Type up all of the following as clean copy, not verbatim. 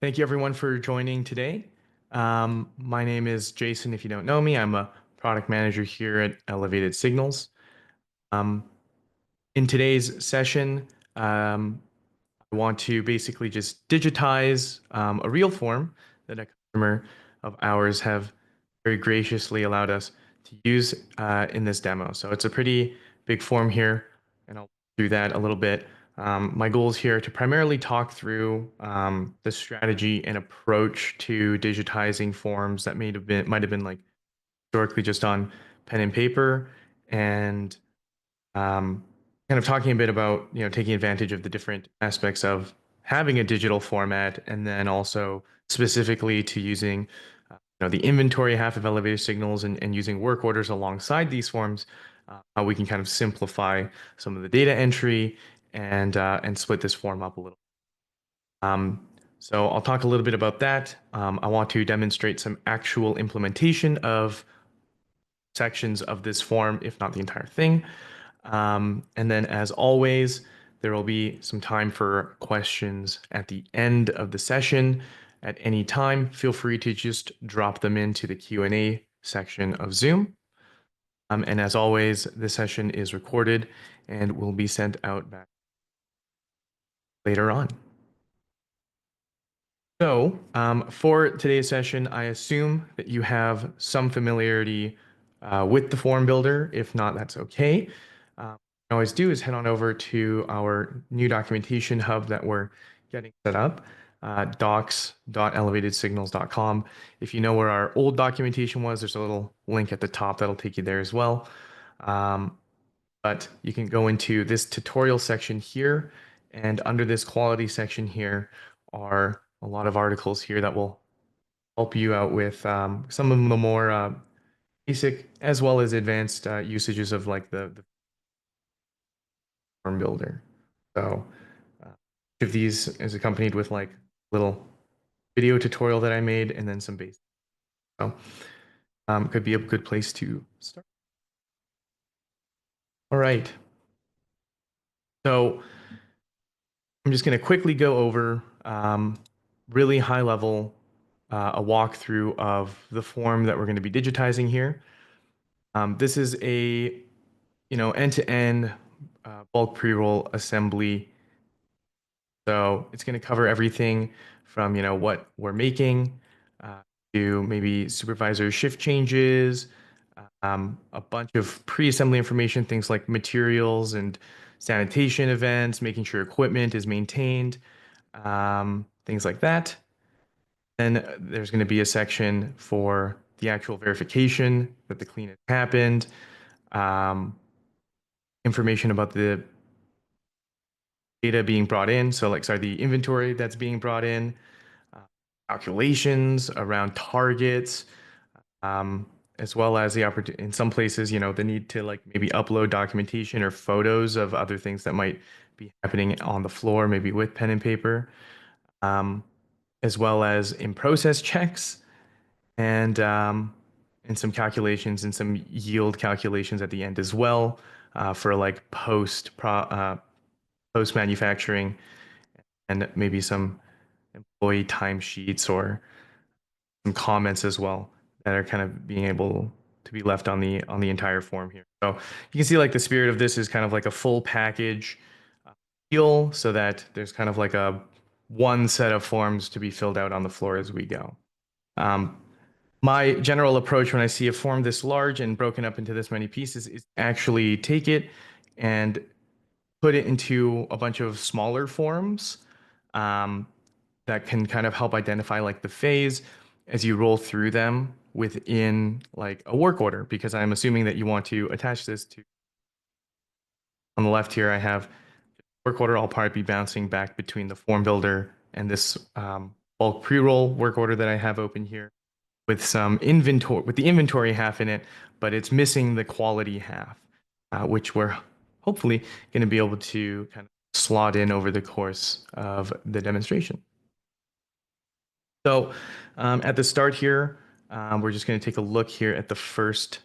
Thank you everyone for joining today. My name is Jason. If you don't know me, I'm a product manager here at Elevated Signals. Um, in today's session, I want to basically just digitize a real form that a customer of ours have very graciously allowed us to use in this demo. So it's a pretty big form here, and I'll do that a little bit. My goal is here to primarily talk through the strategy and approach to digitizing forms that might have been like historically just on pen and paper, and um, kind of talking a bit about taking advantage of the different aspects of having a digital format, and then also specifically to using the inventory half of elevator signals and using work orders alongside these forms, how we can kind of simplify some of the data entry and split this form up a little. Um, so I'll talk a little bit about that. I want to demonstrate some actual implementation of sections of this form, if not the entire thing. And then, as always, there will be some time for questions at the end of the session. At any time, feel free to just drop them into the Q&A section of Zoom. And as always, this session is recorded and will be sent out back later on. So, for today's session, I assume that you have some familiarity with the form builder. If not, that's okay. What I always do is head on over to our new documentation hub that we're getting set up, docs.elevatedsignals.com. If you know where our old documentation was, there's a little link at the top that'll take you there as well. But you can go into this tutorial section here, and under this quality section here are a lot of articles here that will help you out with some of the more basic as well as advanced usages of like the form builder. So uh, each of these is accompanied with like little video tutorial that I made and then some basics. So could be a good place to start. All right. So I'm just going to quickly go over really high level a walkthrough of the form that we're going to be digitizing here. This is a end-to-end bulk pre-roll assembly. So it's going to cover everything from what we're making to maybe supervisor shift changes, a bunch of pre-assembly information, things like materials and sanitation events, making sure equipment is maintained, things like that. Then there's going to be a section for the actual verification that the clean has happened, um, information about the data being brought in. So, like, sorry, the inventory that's being brought in, uh, calculations around targets, as well as the opportunity in some places, the need to like maybe upload documentation or photos of other things that might be happening on the floor, maybe with pen and paper, um, as well as in process checks and some calculations and some yield calculations at the end as well for like post manufacturing and maybe some employee timesheets or some comments as well that are kind of being able to be left on the entire form here. So you can see like the spirit of this is kind of like a full package deal so that there's kind of like a one set of forms to be filled out on the floor as we go. Um, my general approach when I see a form this large and broken up into this many pieces is actually take it and put it into a bunch of smaller forms um, that can kind of help identify like the phase as you roll through them within like a work order, because I'm assuming that you want to attach this to, on the left here, I have work order. I'll probably be bouncing back between the form builder and this bulk pre-roll work order that I have open here with some inventory, with the inventory half in it, but it's missing the quality half, which we're hopefully going to be able to kind of slot in over the course of the demonstration. So at the start here, we're just going to take a look here at the first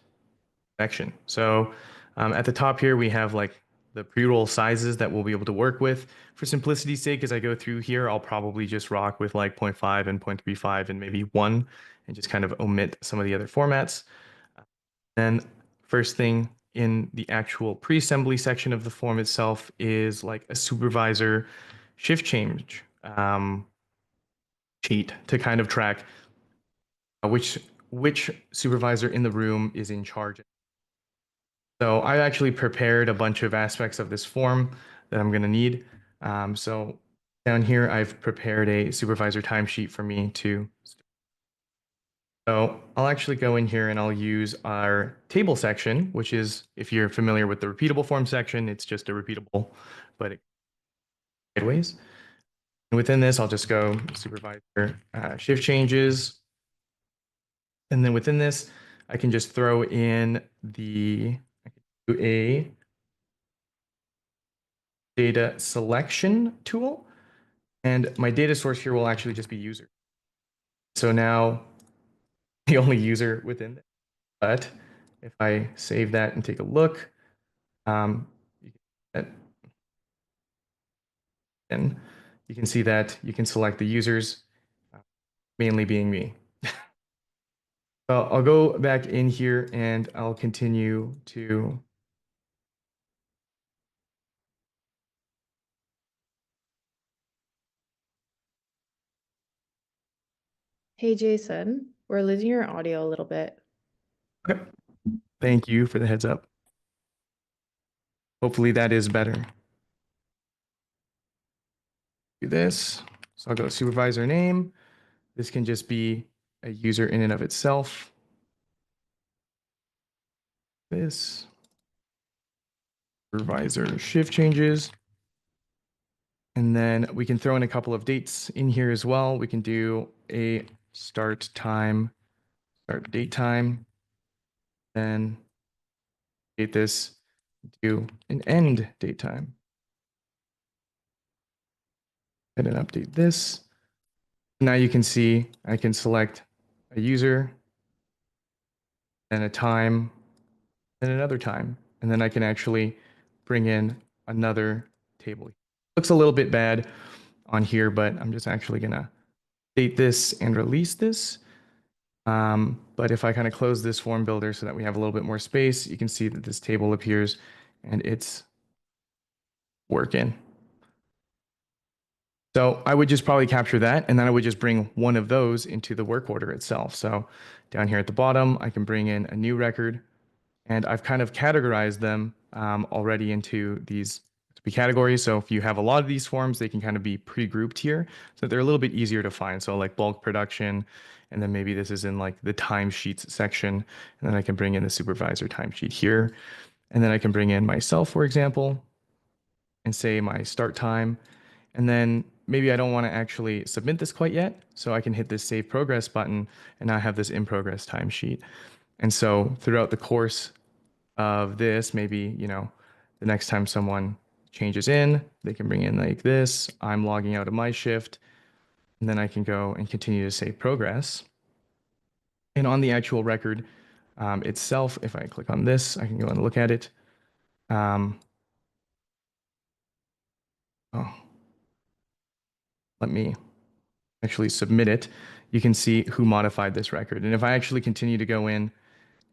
section. So at the top here, we have like the pre-roll sizes that we'll be able to work with. For simplicity's sake, as I go through here, I'll probably just rock with like 0.5 and 0.35 and maybe 1 and just kind of omit some of the other formats. Then first thing in the actual pre-assembly section of the form itself is like a supervisor shift change sheet to kind of track which supervisor in the room is in charge. So I actually prepared a bunch of aspects of this form that I'm going to need. So down here, I've prepared a supervisor timesheet for me to. So I'll actually go in here and I'll use our table section, which is, if you're familiar with the repeatable form section, it's just a repeatable, but it sideways. And within this, I'll just go supervisor shift changes. And then within this, I can just throw in a data selection tool. And my data source here will actually just be user. So now the only user within it. But if I save that and take a look, you and you can see that you can select the users, mainly being me. So I'll go back in here and I'll continue to. Hey Jason, we're losing your audio a little bit. Okay. Thank you for the heads up. Hopefully that is better. Do this. So I'll go supervisor name. This can just be a user in and of itself. This supervisor shift changes. And then we can throw in a couple of dates in here as well. We can do a start time, start date time, then date this, do an end date time. And then update this. Now you can see I can select a user and a time and another time. And then I can actually bring in another table. Looks a little bit bad on here, but I'm just actually gonna date this and release this. But if I kind of close this form builder so that we have a little bit more space, you can see that this table appears and it's working. So I would just probably capture that, and then I would just bring one of those into the work order itself. So down here at the bottom, I can bring in a new record, and I've kind of categorized them already into these categories. So if you have a lot of these forms, they can kind of be pre-grouped here, so they're a little bit easier to find. So like bulk production, and then maybe this is in like the timesheets section, and then I can bring in the supervisor timesheet here, and then I can bring in myself, for example, and say my start time. And then maybe I don't want to actually submit this quite yet. So I can hit this save progress button and now I have this in progress timesheet. And so throughout the course of this, maybe, the next time someone changes in, they can bring in like this. I'm logging out of my shift. And then I can go and continue to save progress. And on the actual record itself, if I click on this, I can go and look at it. Oh, let me actually submit it. You can see who modified this record. And if I actually continue to go in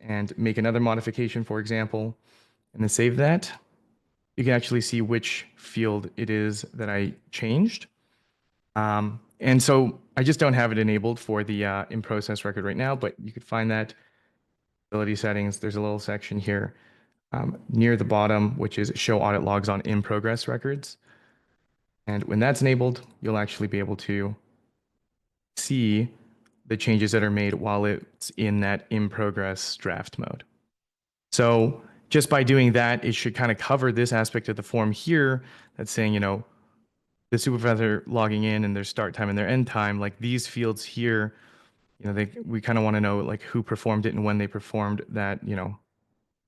and make another modification, for example, and then save that, you can actually see which field it is that I changed. And so I just don't have it enabled for the in-process record right now, but you could find that ability settings. There's a little section here near the bottom, which is show audit logs on in-progress records. And when that's enabled, you'll actually be able to see the changes that are made while it's in that in-progress draft mode. So just by doing that, it should kind of cover this aspect of the form here that's saying, the supervisor logging in and their start time and their end time, like these fields here, we kind of want to know like who performed it and when they performed that,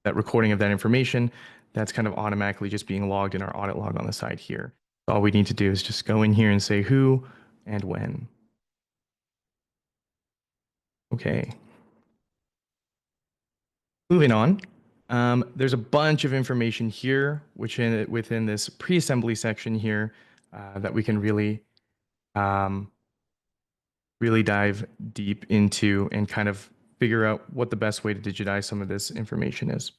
that recording of that information. That's kind of automatically just being logged in our audit log on the side here. All we need to do is just go in here and say who and when. Okay. Moving on. There's a bunch of information here, within this pre-assembly section here, that we can um, really dive deep into and kind of figure out what the best way to digitize some of this information is.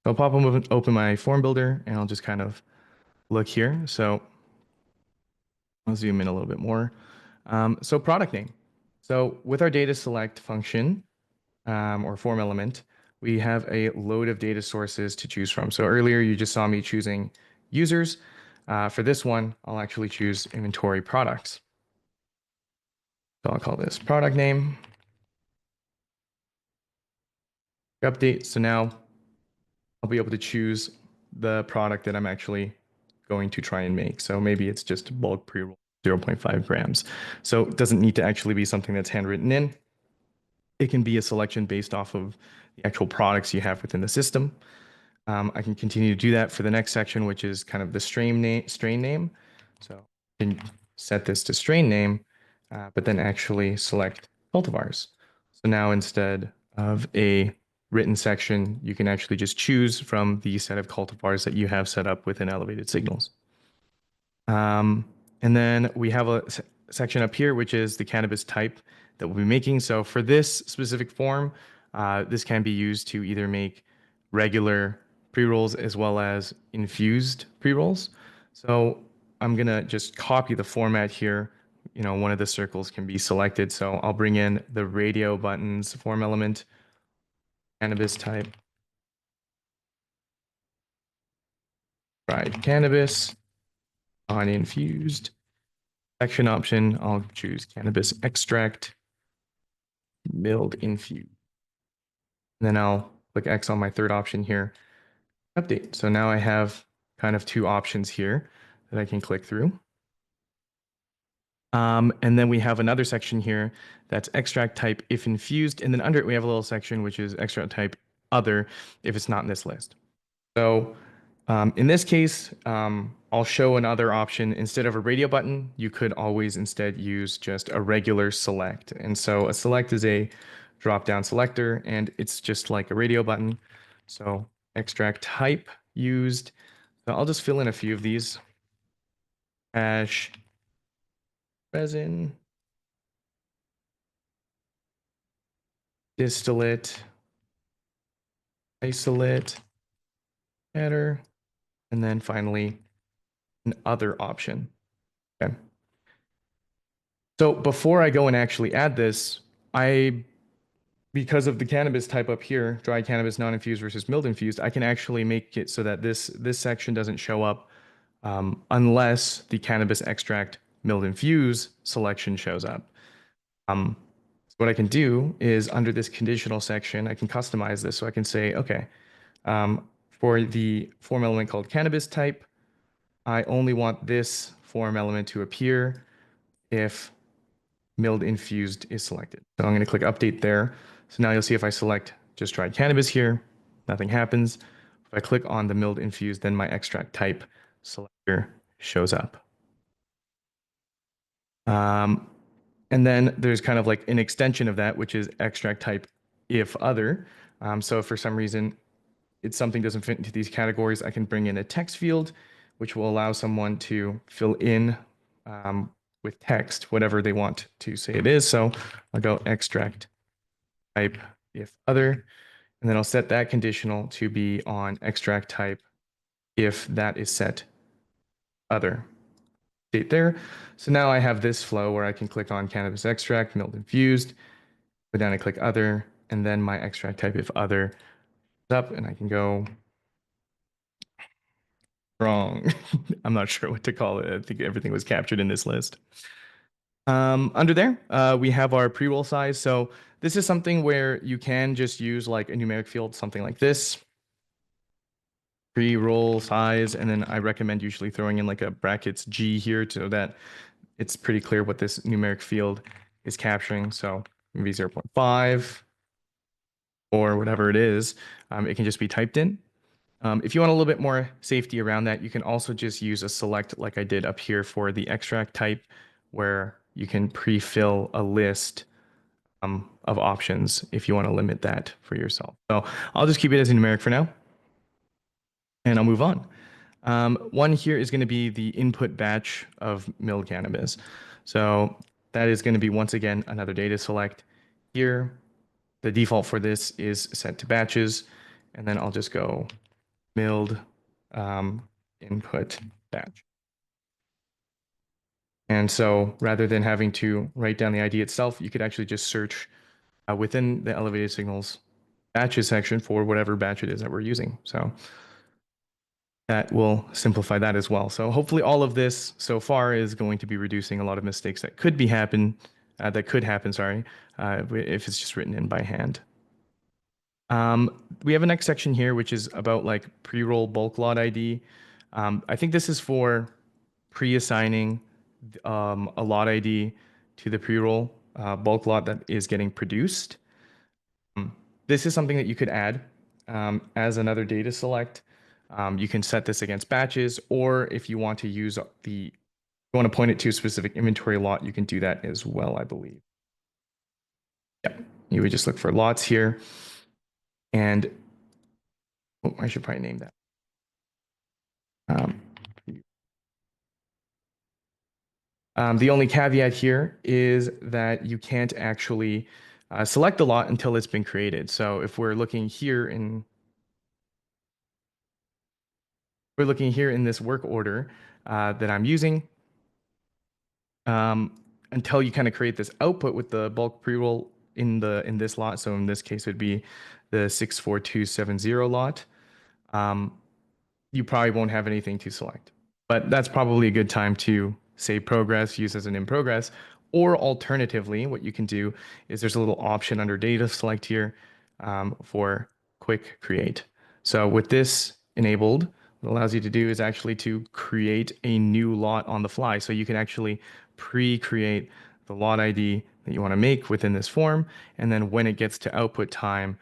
So I'll open my form builder and I'll just kind of look here. So I'll zoom in a little bit more. So product name. So with our data select function, or form element, we have a load of data sources to choose from. So earlier you just saw me choosing users. For this one, I'll actually choose inventory products. So I'll call this product name. Update. So now I'll be able to choose the product that I'm actually going to try and make. So maybe it's just bulk pre-roll 0.5 grams. So it doesn't need to actually be something that's handwritten in. It can be a selection based off of the actual products you have within the system. I can continue to do that for the next section, which is kind of the strain name. So I can set this to strain name, but then actually select cultivars. So now instead of a written section, you can actually just choose from the set of cultivars that you have set up within Elevated Signals. And then we have a section up here, which is the cannabis type that we'll be making. So for this specific form, this can be used to either make regular pre-rolls as well as infused pre-rolls. So I'm gonna just copy the format here. You know, one of the circles can be selected. So I'll bring in the radio buttons form element, cannabis type, dried cannabis, on infused. Section option, I'll choose cannabis extract, milled infused. And then I'll click X on my third option here, update. So now I have kind of two options here that I can click through. And then we have another section here that's extract type if infused. And then under it, we have a little section which is extract type other if it's not in this list. So in this case, I'll show another option. Instead of a radio button, you could always instead use just a regular select. And so a select is a drop-down selector, and it's just like a radio button. So extract type used. So I'll just fill in a few of these. Hash, resin, distillate, isolate, header, and then finally an other option. Okay. So before I go and actually add this, because of the cannabis type up here, dry cannabis non-infused versus milled infused, I can actually make it so that this section doesn't show up unless the cannabis extract milled infused selection shows up. So what I can do is under this conditional section, I can customize this. So I can say, okay, for the form element called cannabis type, I only want this form element to appear if milled infused is selected. So I'm going to click update there. So now you'll see if I select just dried cannabis here, nothing happens. If I click on the milled infused, then my extract type selector shows up. And then there's kind of like an extension of that, which is extract type if other. So if for some reason something doesn't fit into these categories, I can bring in a text field, which will allow someone to fill in with text whatever they want to say it is. So I'll go extract type if other, and then I'll set that conditional to be on extract type if that is set other. Date there. So now I have this flow where I can click on cannabis extract, milled infused, go down and click other, and then my extract type if other is up, and I can go wrong. I'm not sure what to call it. I think everything was captured in this list. Under there, we have our pre-roll size. So this is something where you can just use like a numeric field, something like this. Pre-roll size, and then I recommend usually throwing in like a brackets G here so that it's pretty clear what this numeric field is capturing. So maybe 0.5 or whatever it is. It can just be typed in. If you want a little bit more safety around that, you can also just use a select like I did up here for the extract type, where you can pre-fill a list of options if you want to limit that for yourself. So I'll just keep it as a numeric for now. and I'll move on. One here is going to be the input batch of milled cannabis. So that is going to be, once again, another data select. Here, the default for this is set to batches, and then I'll just go milled input batch. And so rather than having to write down the ID itself, you could actually just search within the elevated signals batches section for whatever batch it is that we're using. So that will simplify that as well. So hopefully all of this so far is going to be reducing a lot of mistakes that could happen, sorry, if it's just written in by hand. We have a next section here, which is about like pre-roll bulk lot ID. I think this is for pre-assigning a lot ID to the pre-roll bulk lot that is getting produced. This is something that you could add as another data select. You can set this against batches, or if you want to use you want to point it to a specific inventory lot, you can do that as well, I believe. Yeah, you would just look for lots here. And I should probably name that. The only caveat here is that you can't actually select the lot until it's been created. So if we're looking here in this work order that I'm using, until you kind of create this output with the bulk pre-roll in this lot. So in this case, it would be the 64270 lot. You probably won't have anything to select. But that's probably a good time to save progress, use as an in progress. Or alternatively, what you can do is there's a little option under data select here for quick create. So with this enabled, what it allows you to do is actually to create a new lot on the fly. So you can actually pre-create the lot ID that you want to make within this form. And then when it gets to output time,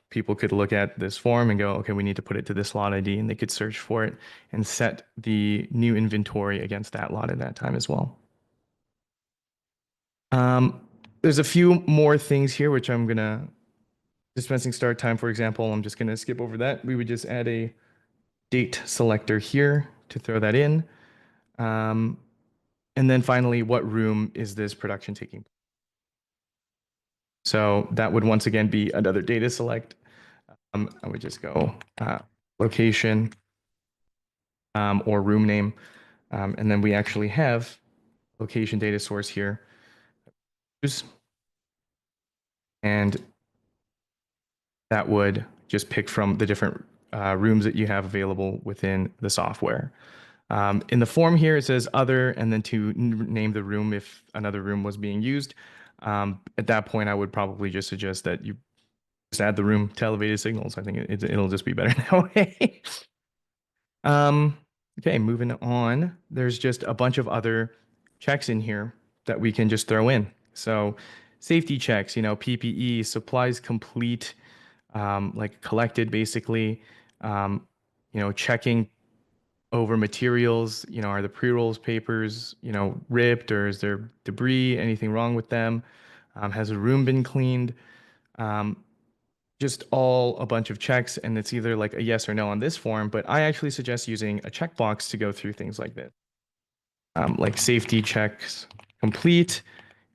people could look at this form and go, okay, we need to put it to this lot ID, and they could search for it and set the new inventory against that lot at that time as well. There's a few more things here, which I'm going to, dispensing start time, for example, I'm just going to skip over that. We would just add a date selector here to throw that in. And then finally, what room is this production taking? So that would once again be another data select. I would just go location or room name. And then we actually have location data source here. And that would just pick from the different rooms that you have available within the software. In the form here, it says other, and then to name the room if another room was being used. At that point, I would probably just suggest that you just add the room to elevated signals. I think it'll just be better that way. Okay, moving on. There's just a bunch of other checks in here that we can just throw in. So safety checks, PPE, supplies complete, like collected basically, checking over materials, are the pre-rolls papers, ripped, or is there debris, anything wrong with them? Has a room been cleaned? Just all a bunch of checks, and it's either like a yes or no on this form, but I actually suggest using a checkbox to go through things like this. Like safety checks complete,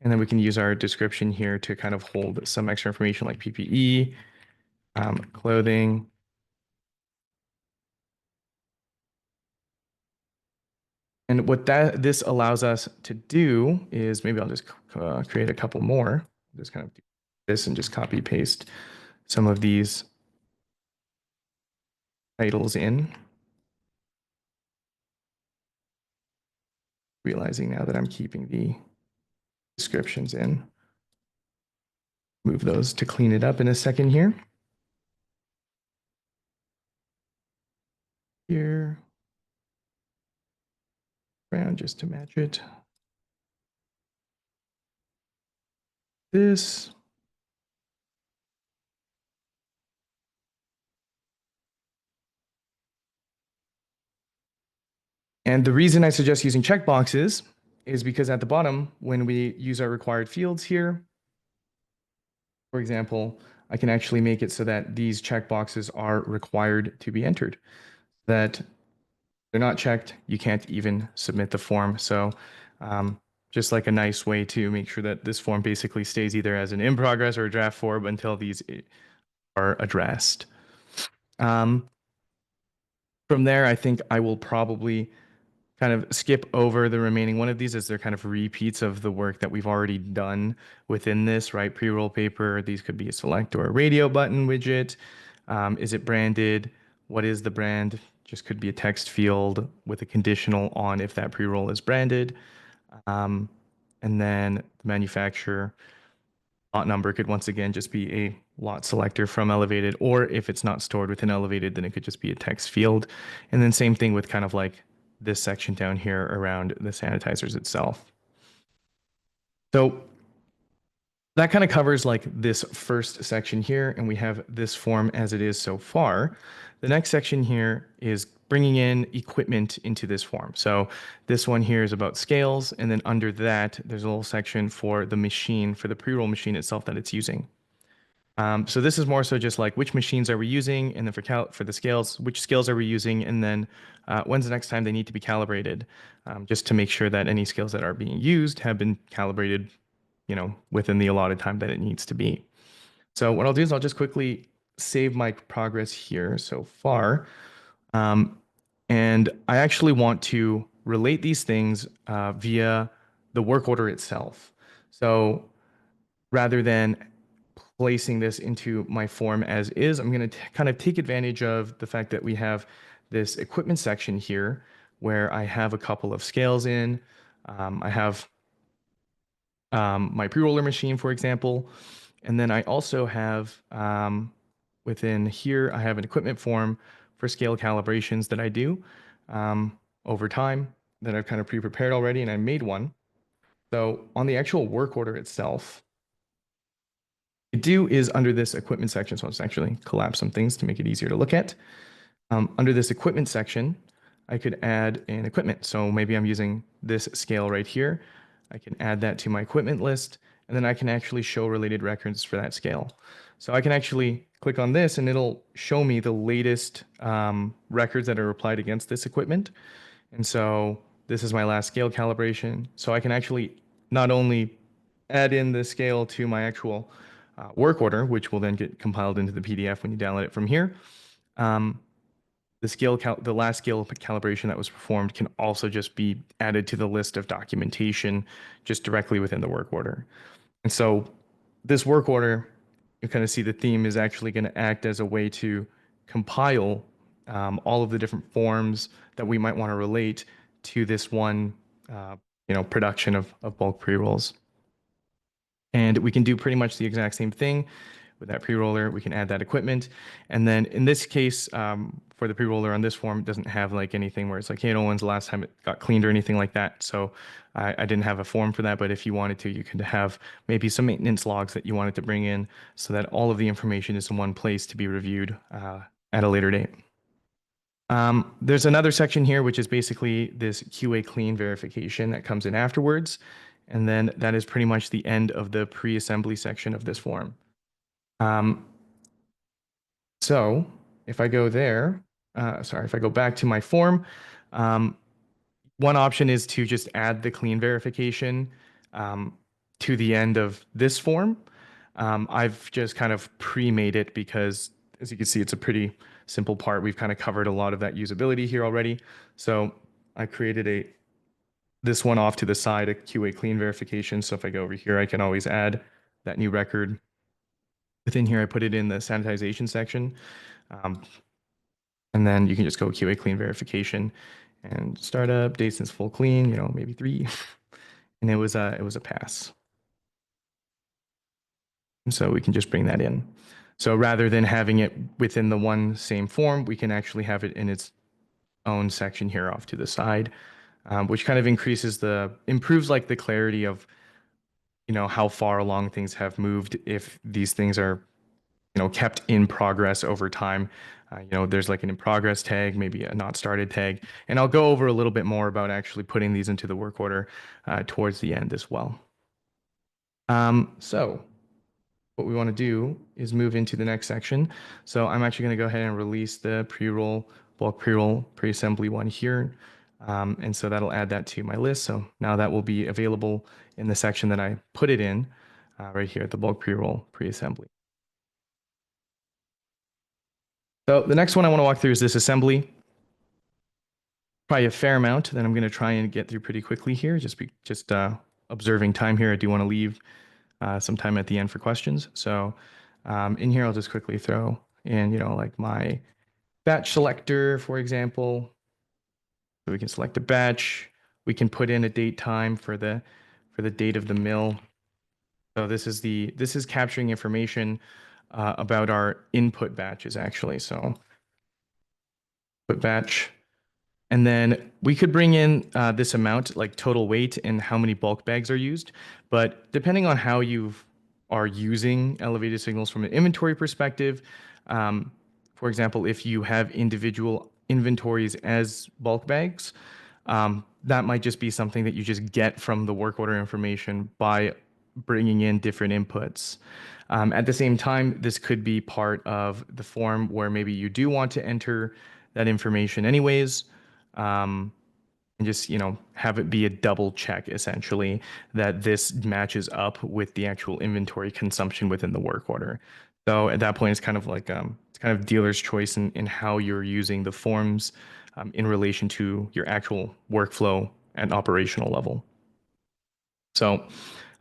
and then we can use our description here to kind of hold some extra information like PPE, clothing. And what this allows us to do is, maybe I'll just create a couple more. Just kind of do this and just copy paste some of these titles in. Realizing now that I'm keeping the descriptions in. Move those to clean it up in a second here. Here. Around just to match it. This. And the reason I suggest using checkboxes is because at the bottom, when we use our required fields here, for example, I can actually make it so that these checkboxes are required to be entered. That they're not checked, you can't even submit the form. So um, just like a nice way to make sure that this form basically stays either as an in progress or a draft form until these are addressed. Um, from there, I think I will probably kind of skip over the remaining one of these as they're kind of repeats of the work that we've already done within this, right? Pre-roll paper, these could be a select or a radio button widget. Is it branded? What is the brand? Just could be a text field with a conditional on if that pre-roll is branded. Um, and then the manufacturer lot number could once again just be a lot selector from Elevated, or if it's not stored within Elevated, then it could just be a text field. And then same thing with kind of like this section down here around the sanitizers itself. So that kind of covers like this first section here, and we have this form as it is so far. The next section here is bringing in equipment into this form. So this one here is about scales, and then under that, there's a little section for the machine, for the pre-roll machine itself that it's using. So this is more so just like which machines are we using, and then for the scales, which scales are we using, and then when's the next time they need to be calibrated, just to make sure that any scales that are being used have been calibrated, within the allotted time that it needs to be. So what I'll do is I'll just quickly save my progress here so far, um, and I actually want to relate these things via the work order itself. So rather than placing this into my form as is, I'm going to kind of take advantage of the fact that we have this equipment section here where I have a couple of scales in. I have my pre-roller machine, for example, and then I also have within here, I have an equipment form for scale calibrations that I do over time that I've kind of pre-prepared already, and I made one. So on the actual work order itself, do is under this equipment section. So I'll just actually collapse some things to make it easier to look at. Under this equipment section, I could add an equipment. So maybe I'm using this scale right here. I can add that to my equipment list, and then I can actually show related records for that scale. So I can actually click on this and it'll show me the latest records that are applied against this equipment. And so this is my last scale calibration. So I can actually not only add in the scale to my actual work order, which will then get compiled into the PDF when you download it from here. Um, the last scale calibration that was performed can also just be added to the list of documentation just directly within the work order. And so this work order, you kind of see the theme is actually going to act as a way to compile all of the different forms that we might want to relate to this one, production of bulk pre-rolls. And we can do pretty much the exact same thing with that pre-roller. We can add that equipment. And then in this case, for the pre-roller on this form, it doesn't have like anything where it's like, hey, no, when's the last time it got cleaned or anything like that. So I didn't have a form for that. But if you wanted to, you could have maybe some maintenance logs that you wanted to bring in so that all of the information is in one place to be reviewed at a later date. There's another section here, which is basically this QA clean verification that comes in afterwards. And then that is pretty much the end of the pre-assembly section of this form. So if I go there, if I go back to my form, one option is to just add the clean verification to the end of this form. I've just kind of pre-made it because, as you can see, it's a pretty simple part. We've kind of covered a lot of that usability here already. So I created this one off to the side, a QA clean verification. So if I go over here, I can always add that new record. Within here, I put it in the sanitization section. And then you can just go QA clean verification and startup date since full clean, maybe 3. And it was a pass. And so we can just bring that in. So rather than having it within the one same form, we can actually have it in its own section here off to the side, which kind of improves like the clarity of, how far along things have moved if these things are, kept in progress over time. There's like an in progress tag, maybe a not started tag, and I'll go over a little bit more about actually putting these into the work order towards the end as well. So what we want to do is move into the next section. So I'm actually going to go ahead and release the pre-roll, bulk pre-roll, pre-assembly one here. And so that'll add that to my list. So now that will be available in the section that I put it in right here at the bulk pre-roll, pre-assembly. So the next one I want to walk through is this assembly. Probably a fair amount that I'm going to try and get through pretty quickly here. Just observing time here. I do want to leave some time at the end for questions. So in here, I'll just quickly throw in, like my batch selector, for example. So we can select a batch. We can put in a date time for the date of the mill. So this is capturing information about our input batches actually. So put batch. And then we could bring in this amount, like total weight and how many bulk bags are used. But depending on how you are using elevated signals from an inventory perspective, for example, if you have individual inventories as bulk bags, that might just be something that you just get from the work order information by bringing in different inputs. At the same time, this could be part of the form where maybe you do want to enter that information anyways, and just have it be a double check essentially that this matches up with the actual inventory consumption within the work order. So at that point, it's kind of like it's kind of dealer's choice in how you're using the forms in relation to your actual workflow and operational level. So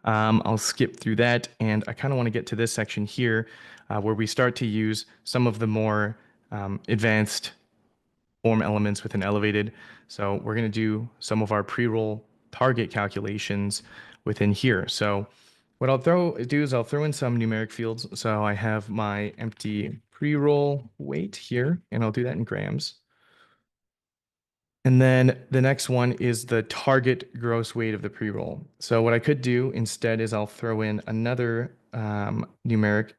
I'll skip through that, and I kind of want to get to this section here where we start to use some of the more advanced form elements within Elevated. So we're going to do some of our pre-roll target calculations within here. So what I'll do is I'll throw in some numeric fields. So I have my empty pre-roll weight here, and I'll do that in grams. And then the next one is the target gross weight of the pre-roll. So what I could do instead is I'll throw in another numeric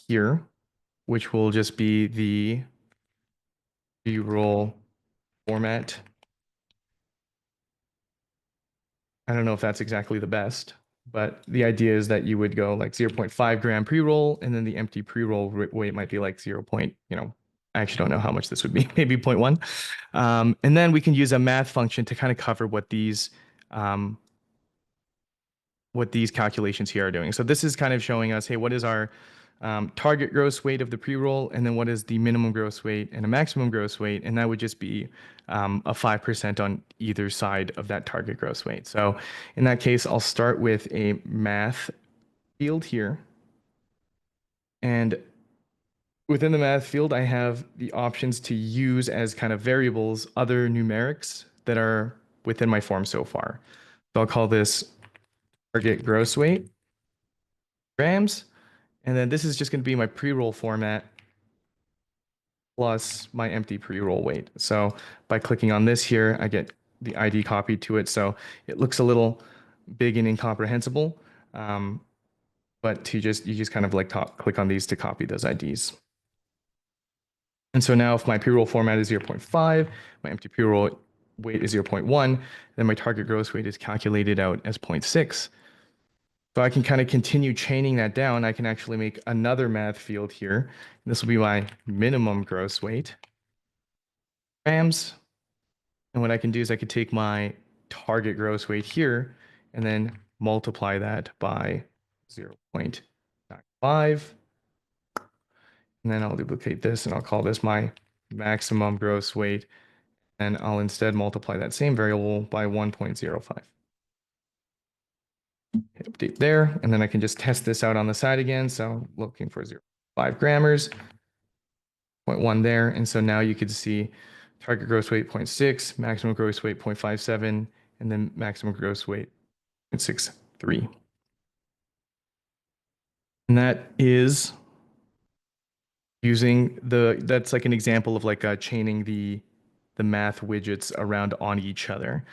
here, which will just be the pre-roll format. I don't know if that's exactly the best, but the idea is that you would go like 0.5 gram pre-roll, and then the empty pre-roll weight might be like 0. I actually don't know how much this would be, maybe 0.1. And then we can use a math function to kind of cover what these calculations here are doing. So this is kind of showing us, hey, what is our target gross weight of the pre-roll, and then what is the minimum gross weight and a maximum gross weight, and that would just be a 5% on either side of that target gross weight. So in that case, I'll start with a math field here, and within the math field, I have the options to use as kind of variables other numerics that are within my form so far. So I'll call this target gross weight grams. And then this is just going to be my pre-roll format plus my empty pre-roll weight. So by clicking on this here, I get the ID copied to it. So it looks a little big and incomprehensible, but you just kind of like click on these to copy those IDs. And so now if my pre-roll format is 0.5, my empty pre-roll weight is 0.1, then my target gross weight is calculated out as 0.6. So I can kind of continue chaining that down. I can actually make another math field here. This will be my minimum gross weight, grams. And what I can do is I could take my target gross weight here and then multiply that by 0.95. And then I'll duplicate this and I'll call this my maximum gross weight. And I'll instead multiply that same variable by 1.05. Hit update there, and then I can just test this out on the side again. So looking for 0.5 grammars, 0.1 there. And so now you could see target gross weight 0.6, maximum gross weight 0.57, and then maximum gross weight 0.63. And that is using that's like an example of like chaining the math widgets around on each other.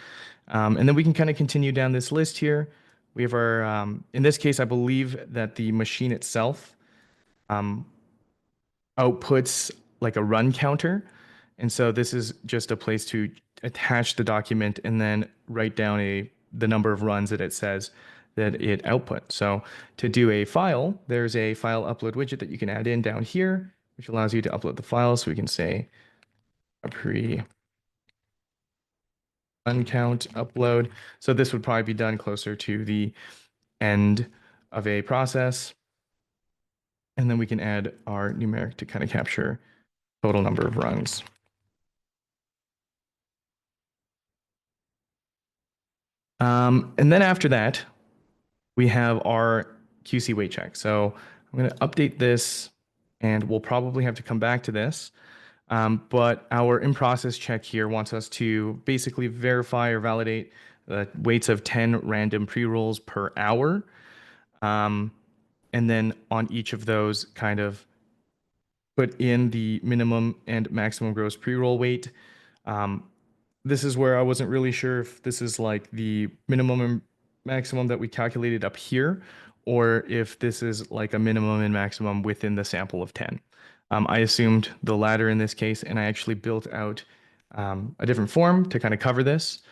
And then we can kind of continue down this list here. We have our, in this case, I believe that the machine itself outputs like a run counter. And so this is just a place to attach the document and then write down the number of runs that it says that it output. So to do a file, there's a file upload widget that you can add in down here, which allows you to upload the file. So we can say a pre uncount upload. So this would probably be done closer to the end of a process. And then we can add our numeric to kind of capture total number of runs. And then after that, we have our QC weight check. So I'm going to update this and we'll probably have to come back to this. But our in-process check here wants us to basically verify or validate the weights of 10 random pre-rolls per hour. And then on each of those, kind of put in the minimum and maximum gross pre-roll weight. This is where I wasn't really sure if this is like the minimum and maximum that we calculated up here, or if this is like a minimum and maximum within the sample of 10. I assumed the latter in this case, and I actually built out a different form to kind of cover this,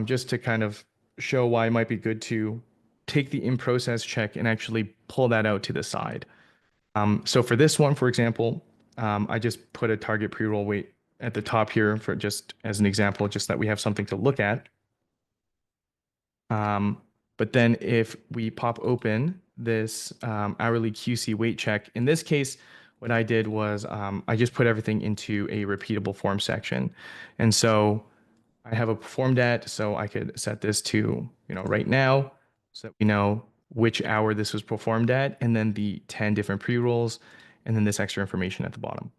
just to kind of show why it might be good to take the in-process check and actually pull that out to the side. So for this one, for example, I just put a target pre-roll weight at the top here for just as an example, just that we have something to look at. But then if we pop open this hourly QC weight check, in this case, what I did was I just put everything into a repeatable form section. And so I have a performed at, so I could set this to, right now, so that we know which hour this was performed at, and then the 10 different pre-rolls, and then this extra information at the bottom.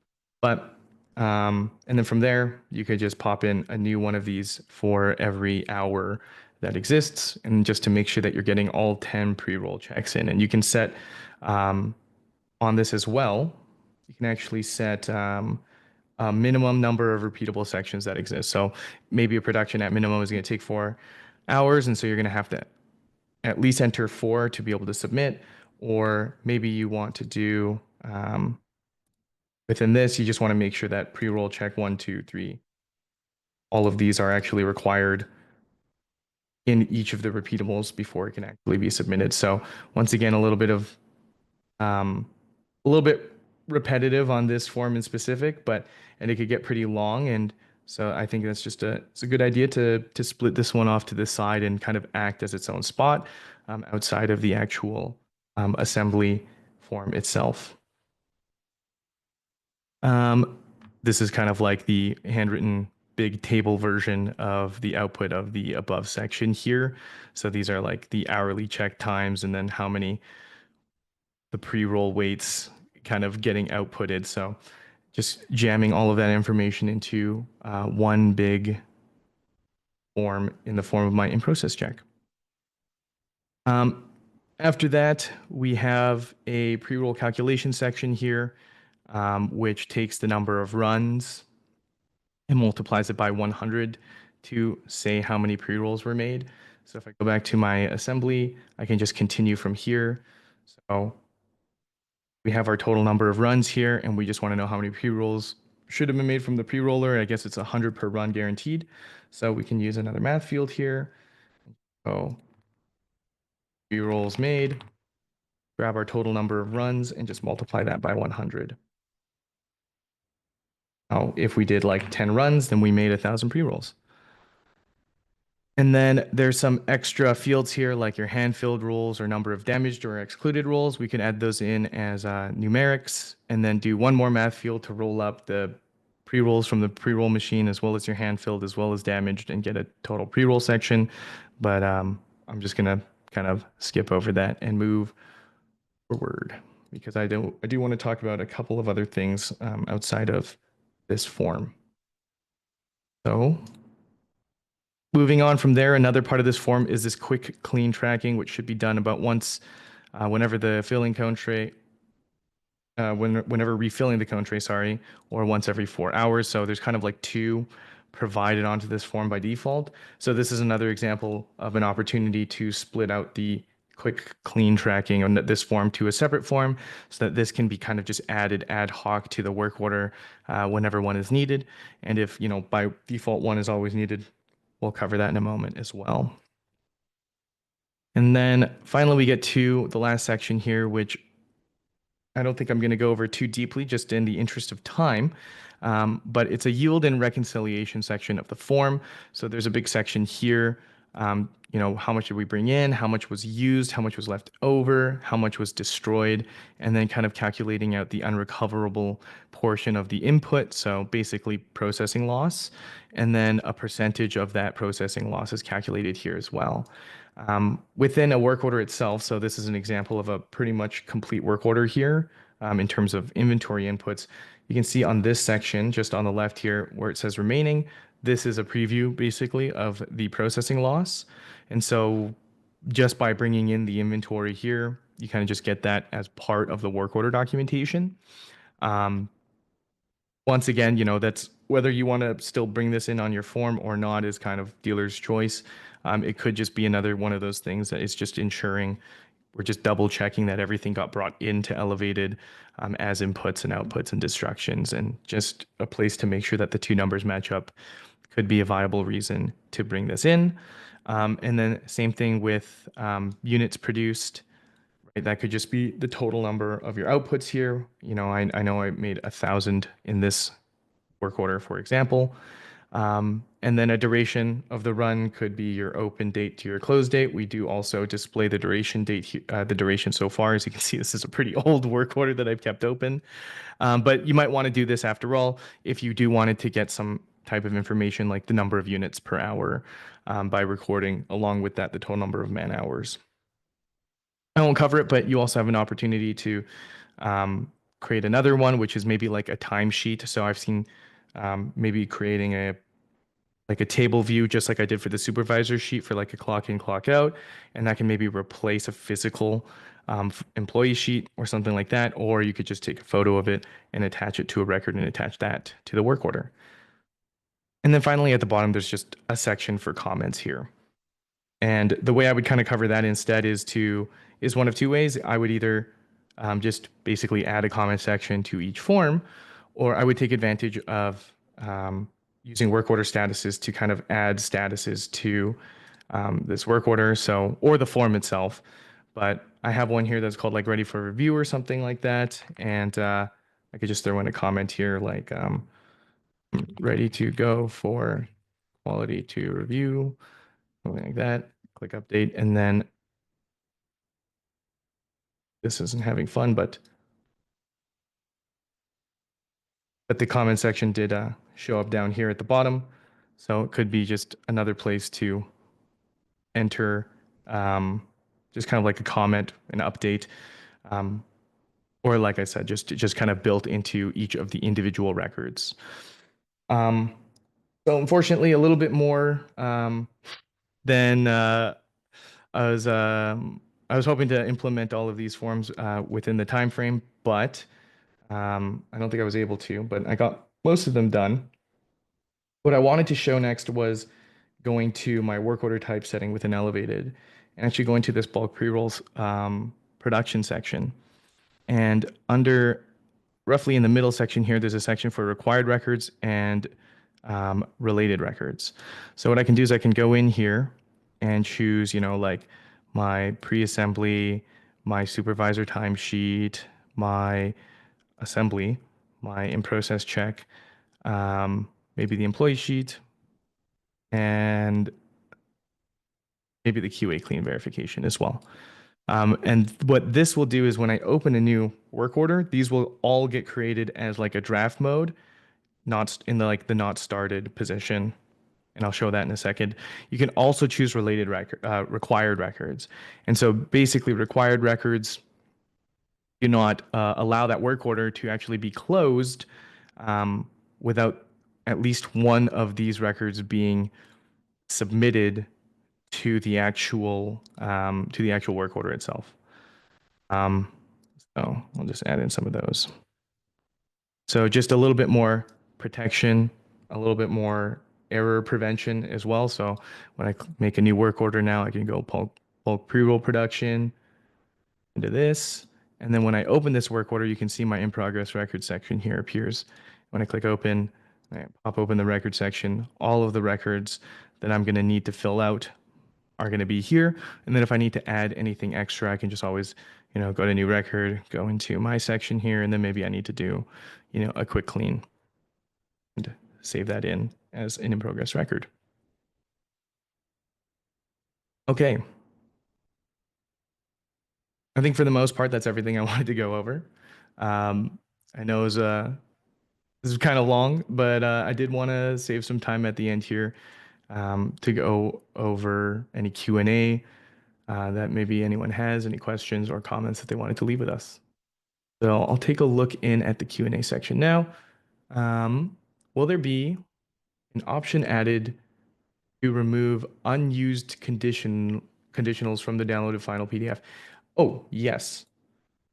But, and then from there, you could just pop in a new one of these for every hour that exists, and just to make sure that you're getting all 10 pre-roll checks in. And you can set on this as well, you can actually set a minimum number of repeatable sections that exist. So maybe a production at minimum is going to take 4 hours, and so you're going to have to at least enter 4 to be able to submit. Or maybe you want to do within this, you just want to make sure that pre-roll check 1, 2, 3, all of these are actually required in each of the repeatables before it can actually be submitted. So once again, a little bit repetitive on this form in specific, and it could get pretty long. And so I think that's just it's a good idea to split this one off to the side and kind of act as its own spot outside of the actual assembly form itself. This is kind of like the handwritten big table version of the output of the above section here. So these are like the hourly check times and then how many the pre-roll weights kind of getting outputted. So just jamming all of that information into one big form in the form of my in-process check. After that, we have a pre-roll calculation section here, which takes the number of runs and multiplies it by 100 to say how many pre-rolls were made. So if I go back to my assembly, I can just continue from here. So we have our total number of runs here, and we just want to know how many pre-rolls should have been made from the pre-roller. I guess it's 100 per run guaranteed. So we can use another math field here. So pre-rolls made, grab our total number of runs, and just multiply that by 100. Now, if we did like 10 runs, then we made 1,000 pre-rolls. And then there's some extra fields here, like your hand-filled rules or number of damaged or excluded rules. We can add those in as numerics, and then do one more math field to roll up the pre-rolls from the pre-roll machine, as well as your hand-filled, as well as damaged, and get a total pre-roll section. But I'm just gonna kind of skip over that and move forward because I do want to talk about a couple of other things outside of this form. So moving on from there, another part of this form is this quick clean tracking, which should be done about once whenever the filling cone tray, whenever refilling the cone tray, sorry, or once every 4 hours. So there's kind of like 2 provided onto this form by default. So this is another example of an opportunity to split out the quick clean tracking on this form to a separate form so that this can be kind of just added ad hoc to the work order whenever one is needed. And if, by default one is always needed, we'll cover that in a moment as well. And then finally, we get to the last section here, which I don't think I'm going to go over too deeply, just in the interest of time. But it's a yield and reconciliation section of the form. So there's a big section here. How much did we bring in? How much was used? How much was left over? How much was destroyed? And then kind of calculating out the unrecoverable portion of the input. So basically processing loss. And then a percentage of that processing loss is calculated here as well. Within a work order itself, so this is an example of a pretty much complete work order here in terms of inventory inputs. You can see on this section, just on the left here, where it says remaining, this is a preview basically of the processing loss. And so just by bringing in the inventory here, you kind of just get that as part of the work order documentation. Once again, that's whether you want to still bring this in on your form or not is kind of dealer's choice. It could just be another one of those things that is just ensuring we're just double checking that everything got brought into Elevated as inputs and outputs and destructions, and just a place to make sure that the two numbers match up could be a viable reason to bring this in. And then same thing with units produced. Right? That could just be the total number of your outputs here. I know I made 1,000 in this work order, for example. And then a duration of the run could be your open date to your close date. We do also display the duration date, the duration so far. As you can see, this is a pretty old work order that I've kept open. But you might want to do this after all if you do wanted to get some type of information like the number of units per hour by recording, along with that, the total number of man hours. I won't cover it, but you also have an opportunity to create another one, which is maybe like a timesheet. So I've seen maybe creating a table view, just like I did for the supervisor sheet for like a clock in, clock out, and that can maybe replace a physical employee sheet or something like that. Or you could just take a photo of it and attach it to a record and attach that to the work order. And then finally at the bottom, there's just a section for comments here. And the way I would kind of cover that instead is one of two ways. I would either just basically add a comment section to each form, or I would take advantage of using work order statuses to kind of add statuses to this work order, or the form itself. But I have one here that's called like ready for review or something like that. And I could just throw in a comment here like ready to go for quality to review, something like that. Click update, and then this isn't having fun, but the comment section did show up down here at the bottom. So it could be just another place to enter just kind of like a comment, an update, or like I said, just kind of built into each of the individual records. So unfortunately, a little bit more than I was hoping to implement all of these forms within the time frame, but I don't think I was able to. But I got most of them done. What I wanted to show next was going to my work order type setting within Elevated and actually going to this bulk pre-rolls production section. And under roughly in the middle section here, there's a section for required records and related records. So what I can do is I can go in here and choose, like my pre-assembly, my supervisor timesheet, my assembly, my in-process check, maybe the employee sheet, and maybe the QA clean verification as well. And what this will do is when I open a new work order, these will all get created as like a draft mode, not in the not started position. And I'll show that in a second. You can also choose required records. And so basically required records do not allow that work order to actually be closed without at least one of these records being submitted to the actual work order itself. So I'll just add in some of those. So just a little bit more protection, a little bit more error prevention as well. So when I make a new work order now, I can go bulk pre-roll production into this. And then when I open this work order, you can see my in progress record section here appears. When I click open, I pop open the record section, all of the records that I'm going to need to fill out are going to be here. And then if I need to add anything extra, I can just always, go to new record, go into my section here, and then maybe I need to do, a quick clean and save that in as an in progress record. Okay. I think for the most part, that's everything I wanted to go over. Um, I know this is kind of long, but I did want to save some time at the end here to go over any Q&A that maybe anyone has, any questions or comments that they wanted to leave with us. So I'll take a look in at the Q&A section now. Will there be an option added to remove unused conditionals from the downloaded final PDF? Oh, yes.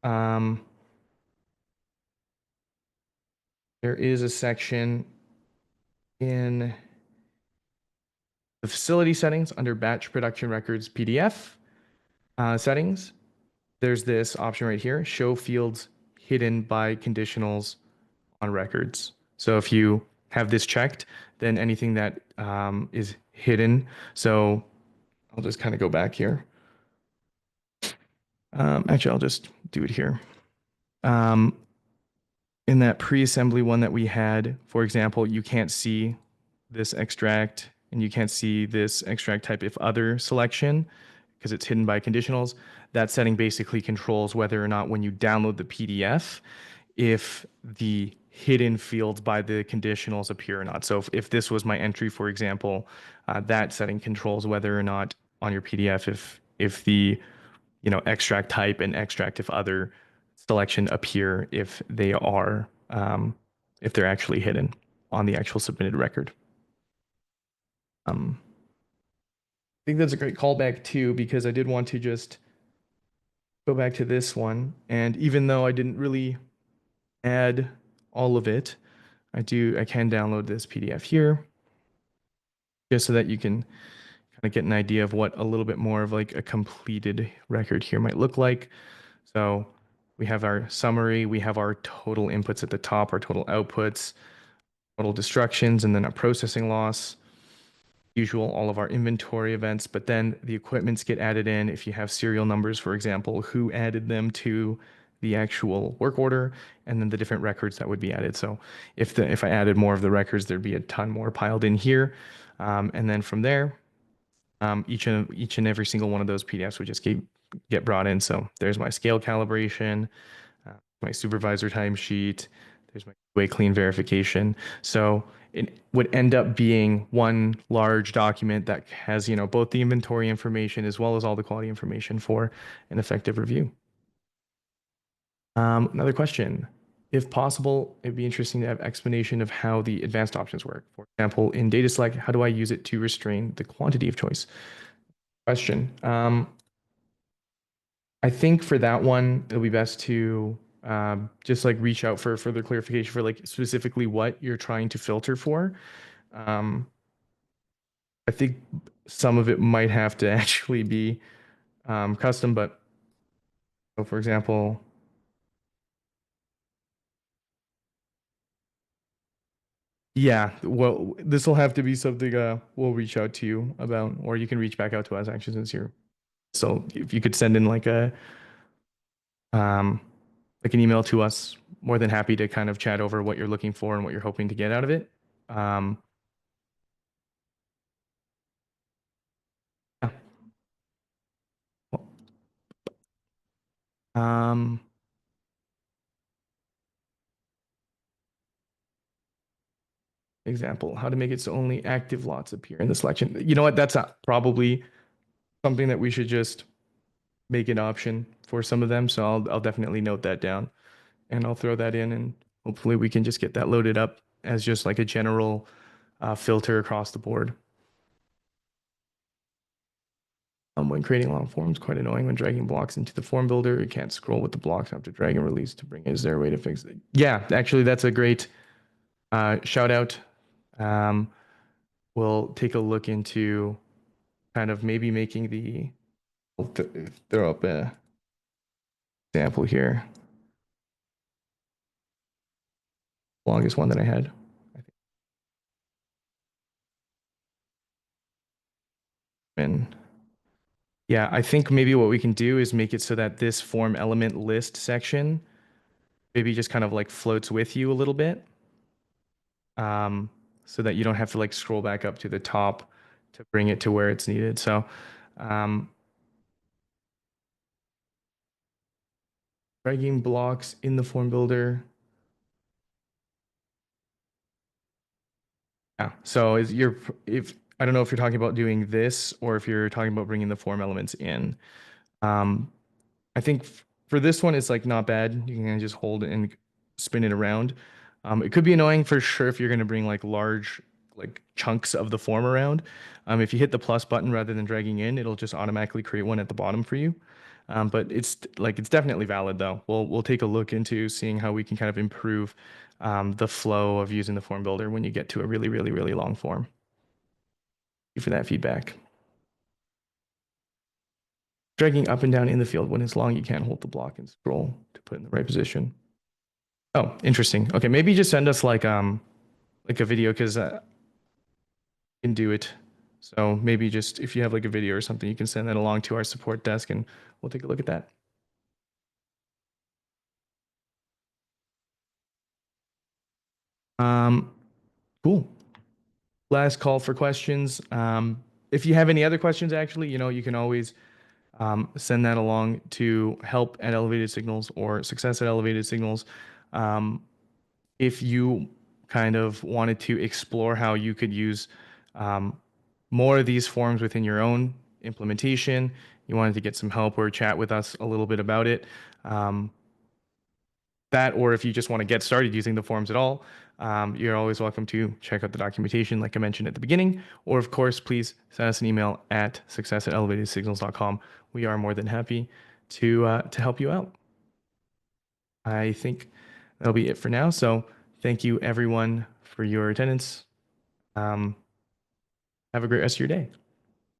Um, there is a section in the facility settings under batch production records PDF settings. There's this option right here, show fields hidden by conditionals on records. So if you have this checked, then anything that is hidden. So I'll just kind of go back here. Actually, I'll just do it here. Um, in that pre-assembly one that we had, for example, you can't see this extract and you can't see this extract type if other selection because it's hidden by conditionals. That setting basically controls whether or not when you download the PDF, if the hidden fields by the conditionals appear or not. So if this was my entry, for example, that setting controls whether or not on your PDF, if the extract type and extract if other selection appear if they're actually hidden on the actual submitted record. I think that's a great callback too, because I did want to just go back to this one. And even though I didn't really add all of it, I can download this PDF here just so that you can kind of get an idea of what a little bit more of like a completed record here might look like. So we have our summary, we have our total inputs at the top, our total outputs, total destructions, and then a processing loss. Usual, all of our inventory events, but then the equipments get added in. If you have serial numbers, for example, who added them to the actual work order, and then the different records that would be added. So if I added more of the records, there'd be a ton more piled in here. And then from there, each and every single one of those PDFs would just get brought in. So there's my scale calibration, my supervisor timesheet, there's my way clean verification. So it would end up being one large document that has, both the inventory information as well as all the quality information for an effective review. Another question. If possible, it'd be interesting to have explanation of how the advanced options work. For example, in data select, how do I use it to restrain the quantity of choice? Question. I think for that one, it'll be best to just like reach out for further clarification for like specifically what you're trying to filter for. Um, I think some of it might have to actually be custom, but so for example, yeah, well, this will have to be something we'll reach out to you about, or you can reach back out to us actually since you're. So if you could send in um, like an email to us, more than happy to kind of chat over what you're looking for and what you're hoping to get out of it. Um, yeah. Um, example, how to make it so only active lots appear in the selection. You know what? That's probably something that we should just make an option for some of them. So I'll definitely note that down and I'll throw that in and hopefully we can just get that loaded up as just like a general filter across the board. When creating long forms, quite annoying when dragging blocks into the form builder. You can't scroll with the blocks after drag and release to bring it. Is there a way to fix it? Yeah, actually, that's a great shout out. Um, we'll take a look into kind of maybe making I'll throw up a example here. Longest one that I had. I think. Yeah, I think maybe what we can do is make it so that this form element list section maybe just kind of like floats with you a little bit, um, so that you don't have to like scroll back up to the top to bring it to where it's needed. So, um, dragging blocks in the form builder. Yeah. So is you're if I don't know if you're talking about doing this or if you're talking about bringing the form elements in. Um, I think for this one, it's like not bad. You can just hold it and spin it around. It could be annoying for sure if you're going to bring like large like chunks of the form around. If you hit the plus button rather than dragging in, it'll just automatically create one at the bottom for you. But it's definitely valid though. We'll take a look into seeing how we can kind of improve the flow of using the form builder when you get to a really long form. Thank you for that feedback. Dragging up and down in the field when it's long, you can't hold the block and scroll to put in the right position. Oh, interesting. Okay, maybe just send us like a video because I can do it. So maybe just if you have like a video or something, you can send that along to our support desk and we'll take a look at that. Um, cool. Last call for questions. If you have any other questions, actually, you can always send that along to help at Elevated Signals or success at Elevated Signals. Um, if you kind of wanted to explore how you could use um, more of these forms within your own implementation, you wanted to get some help or chat with us a little bit about it, um, that, or if you just want to get started using the forms at all, you're always welcome to check out the documentation, like I mentioned at the beginning, or of course, please send us an email at success@elevatedsignals.com. We are more than happy to help you out. I think that'll be it for now. So thank you everyone for your attendance. Um, have a great rest of your day.